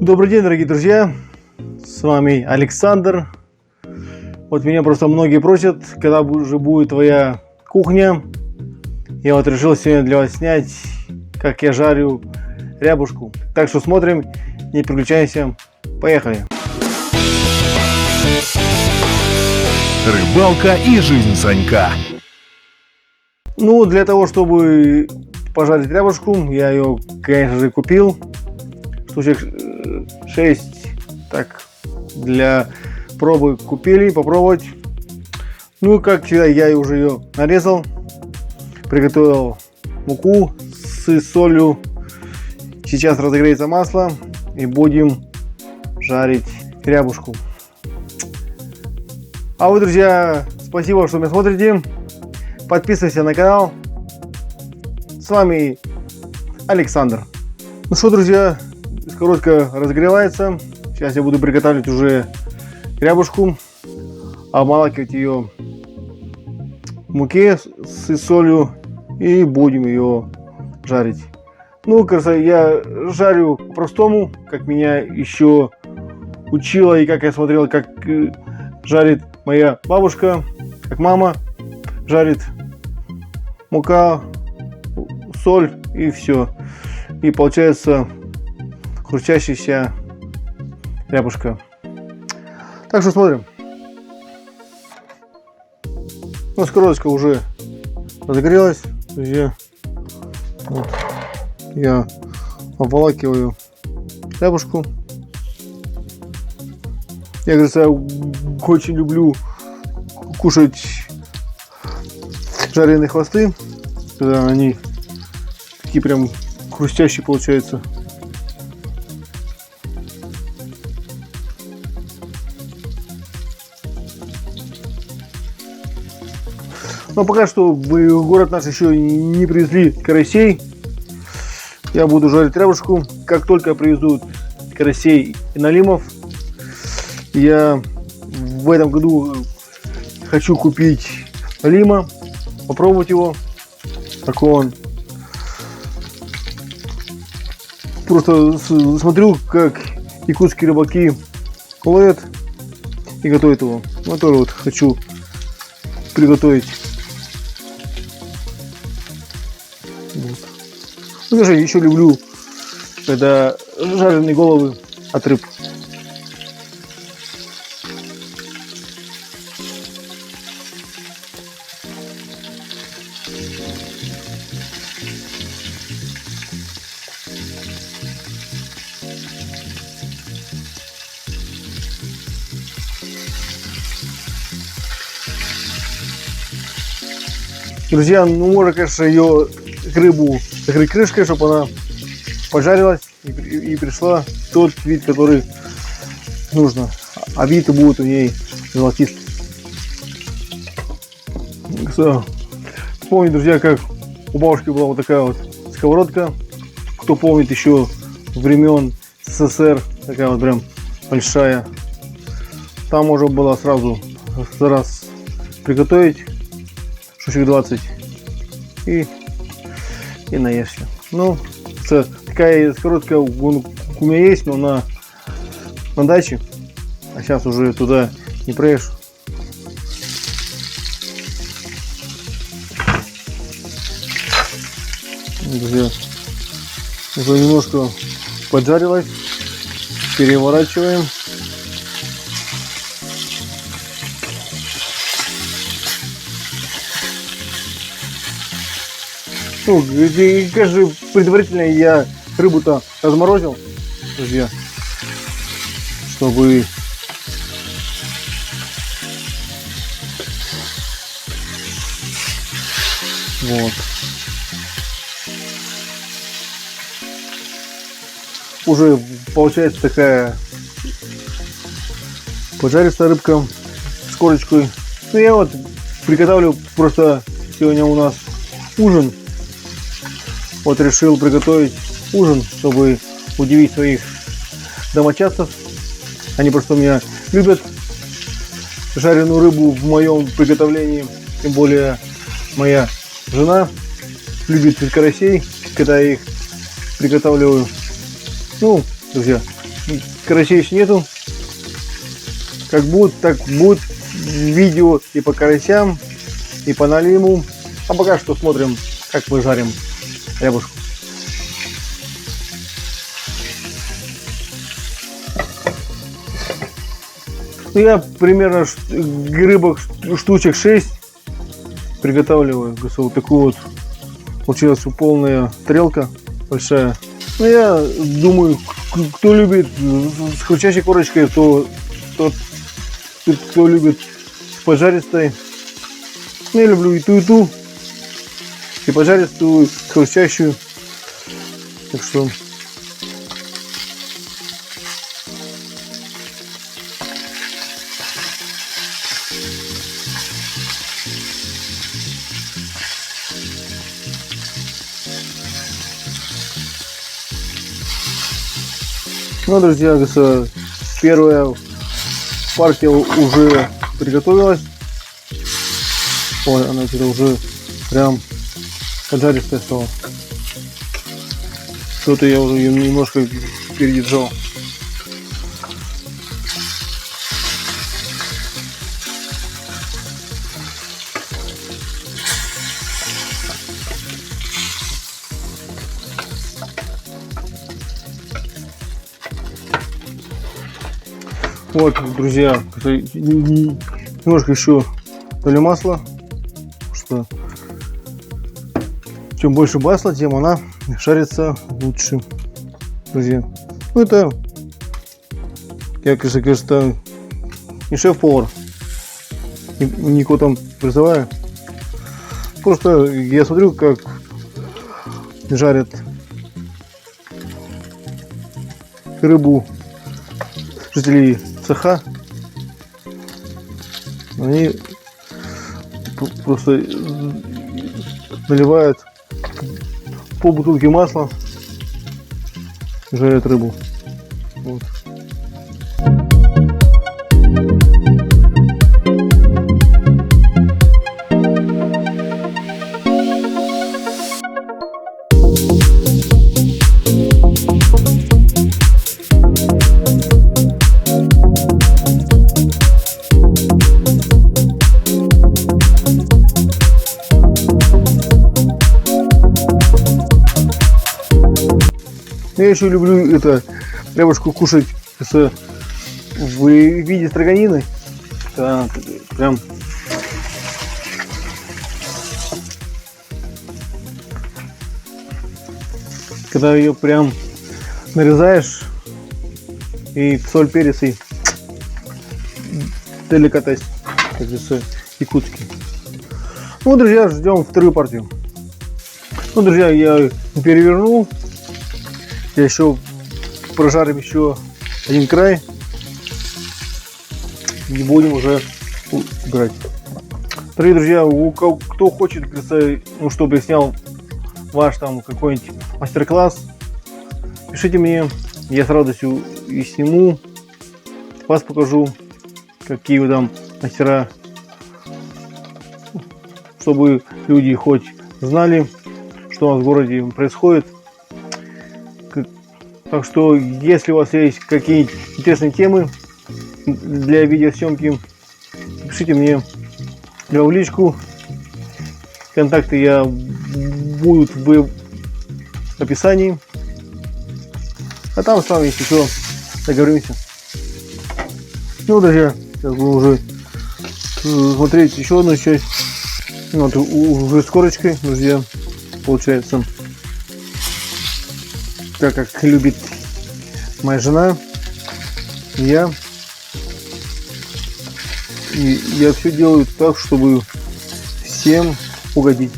Добрый день, дорогие друзья, с вами Александр. Вот меня просто многие просят, когда уже будет твоя кухня. Я вот решил сегодня для вас снять, как я жарю рябушку. Так что смотрим, не переключаемся, поехали. Рыбалка и жизнь Санька. Ну, для того, чтобы пожарить рябушку, я ее, конечно же, купил. Штучек 6, так, для пробы купили, попробовать. Ну, как всегда, я уже ее нарезал, приготовил муку с солью. Сейчас разогреется масло и будем жарить рябушку. А вы, друзья, спасибо, что меня смотрите. Подписывайтесь на канал. С вами Александр. Ну что, друзья, сковородка разогревается. Сейчас я буду приготавливать уже рябушку, обмалакивать ее в муке с солью и будем ее жарить. Ну, кажется, я жарю по-простому, как меня еще учила и как я смотрел, как жарит моя бабушка, как мама жарит. Мука, соль и все. И получается хрустящаяся рябушка. Так что смотрим. Ну, сковородочка уже разогрелась, друзья. Вот. Я обволакиваю рябушку. Я, кажется, очень люблю кушать жареные хвосты, когда они такие прям хрустящие получаются. Но пока что в город наш еще не привезли карасей. Я буду жарить рябушку. Как только привезут карасей и налимов, я в этом году хочу купить налима, попробовать его. Такой он. Просто смотрю, как якутские рыбаки ловят и готовят его. Я тоже вот хочу приготовить. Вот. Ну, даже еще люблю, когда жареные головы от рыб. Друзья, ну можно, конечно, ее рыбу закрыть крышкой, чтобы она пожарилась и пришла в тот вид, который нужно. А вид будет у ней золотистый. Помню, друзья, как у бабушки была вот такая вот сковородка. Кто помнит еще времен СССР, такая вот прям большая. Там можно было сразу за раз приготовить штучек 20 и наешься. Ну, такая сковородка у меня есть, но на даче. А сейчас уже туда не проедешь. Друзья, уже немножко поджарилась. Переворачиваем. Ну, конечно, предварительно я рыбу-то разморозил, друзья, чтобы вот. Уже получается такая поджаристая рыбка с корочкой. Ну, я вот приготовлю, просто сегодня у нас ужин. Вот решил приготовить ужин, чтобы удивить своих домочадцев. Они просто меня любят жареную рыбу в моем приготовлении. Тем более моя жена любит карасей, когда я их приготавливаю. Ну, друзья, карасей еще нету. Как будет, так будет видео и по карасям, и по налиму. А пока что смотрим, как мы жарим рябушку. Ну, я примерно рыбок штучек 6 приготавливаю. Вот такую вот получилась полная тарелка большая. Ну, я думаю, кто любит с хрустящей корочкой, кто любит с поджаристой. Ну, я люблю и ту, и поджаристую, и хрустящую. Так что ну, друзья, первая партия уже приготовилась. Ой, она где-то уже прям поджаристая стала. Что-то я уже ее немножко передержал. Вот, друзья, немножко еще долю масла, что чем больше масла, тем она шарится лучше, друзья. Ну, это, я, конечно, не шеф-повар, никого там призываю. Просто я смотрю, как жарят рыбу жителей цеха. Они просто наливают пол бутылки масла, жарят рыбу. Вот. Я еще люблю это рябушку кушать в виде строганины. Да, прям когда ее прям нарезаешь и соль, перец и деликатес, как говорится, якутский. Ну, друзья, ждем вторую партию. Ну, друзья, я перевернул. Я еще прожарим еще один край и будем уже убирать. Дорогие друзья, кто хочет, ну, чтобы я снял ваш там какой-нибудь мастер-класс, пишите мне, я с радостью и сниму, вас покажу, какие вы там мастера, чтобы люди хоть знали, что у нас в городе происходит. Так что, если у вас есть какие-нибудь интересные темы для видеосъемки, пишите мне в личку. Контакты будут в описании. А там с вами, если что, договоримся. Ну, друзья, сейчас будем уже смотреть еще одну часть. Вот, уже с корочкой, друзья, получается. Так как любит моя жена, я все делаю так, чтобы всем угодить.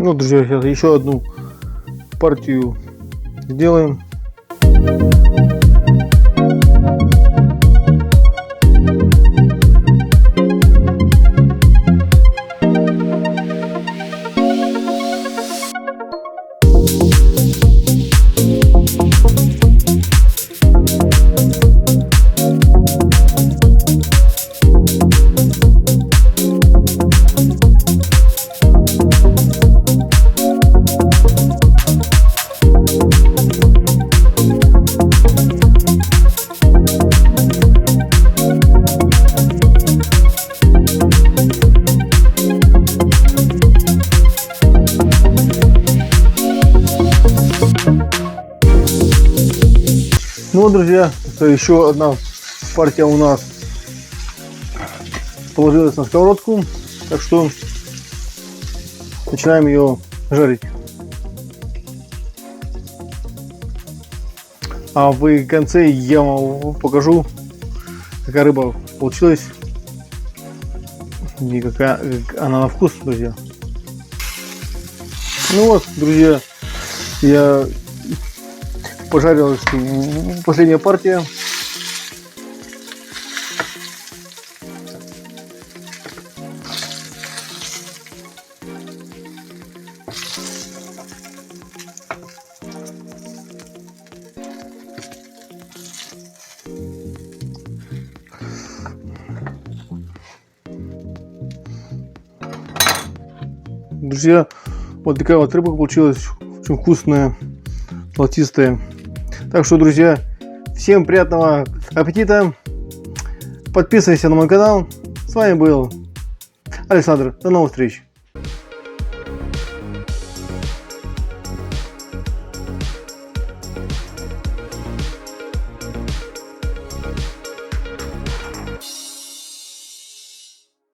Ну, друзья, сейчас еще одну партию сделаем. Ну вот, друзья, еще одна партия у нас положилась на сковородку, так что начинаем ее жарить. А в конце я вам покажу, какая рыба получилась и какая она на вкус, друзья. Ну вот, друзья, я пожарилась последняя партия. Друзья, вот такая вот рыба получилась, очень вкусная, золотистая. Так что, друзья, всем приятного аппетита. Подписывайся на мой канал. С вами был Александр. До новых встреч.